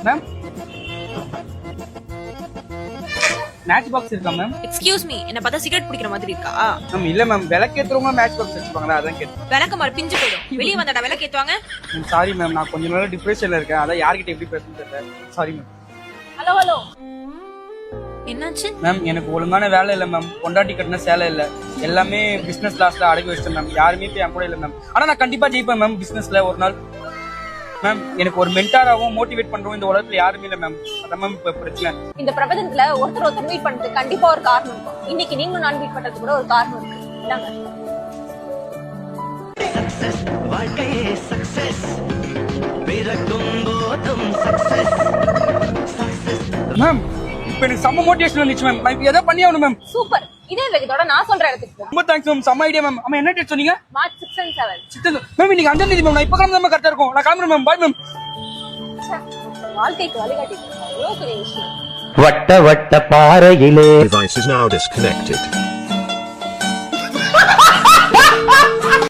Ma'am match box இருக்கா ma'am? Excuse me, என்ன பார்த்தா சிகரெட் பிடிக்கிற மாதிரி இருக்கா? மேம் இல்ல மேம், விளக்கேத்துறவங்க மேட்ச் பாக்ஸ் வச்சுப்பாங்களா, அதான் கேட்டேன். விளக்க மாதிரி பிஞ்சு போயிடும். வெளியே வந்தாடா விளக்கேத்துவாங்க. சாரி மேம், நான் கொஞ்ச நாள் டிப்ரெஷன்ல இருக்கேன், அதான் யார்கிட்ட எப்படி பேசணும்னு தெரியல. Sorry ma'am. ஹலோ ஹலோ, என்னாச்சு? மேம் எனக்கு ஒழுங்கான வேலை இல்ல மேம், பொண்டாட்டி கட்டின சேலை இல்ல, எல்லாமே பிசினஸ் லாஸ்ல அடக்கி வச்சிட்டேன் மேம். யாருமே இப்ப என் கூட இல்ல மேம். ஆனா நான் கண்டிப்பா ஜெயிப்பேன் மேம் பிசினஸ்ல ஒரு நாள். மேம் எனக்கு ஒரு மென்டாராவும் மோட்டிவேட் பண்றோம் இந்த உலகத்துல யாருமே இல்ல மேம். அதான் மேம் இப்ப பிரச்சனை. இந்த பிரபஞ்சத்துல ஒருத்தர் மீட் பண்றது கண்டிப்பா ஒரு காரணம் இருக்கும். இன்னைக்கு நீங்களும் நான் மீட் பண்றது கூட ஒரு காரணம் இருக்கு. இந்தாங்க. சக்சஸ் வாழ்க்கையே சக்சஸ், பிறக்கும் போதும் சக்சஸ். மேம் இப்ப எனக்கு செம்ம மோட்டிவேஷன் வந்துச்சு மேம். நான் இப்ப எதை பண்ணி ஆகணும் மேம். சூப்பர். இதே வேகத்தோட நான் சொல்ற இடத்துக்கு போ. ரொம்ப தேங்க்ஸ் மேம், செம்ம ஐடியா மேம். அம்மா என்ன டேட் சொன்னீங்க? March 6 and 7. மேம் இன்னைக்கு 5ஆம் தேதி மேம். நான் இப்ப கிளம்புறேன் மேம், கரெக்டா இருக்கும். நான் கிளம்புறேன் மேம். Bye ma'am. வாழ்க்கைக்கு வழிகாட்டி எவ்வளவு பெரிய விஷயம். வட்ட வட்ட பாறையிலே Device is now disconnected.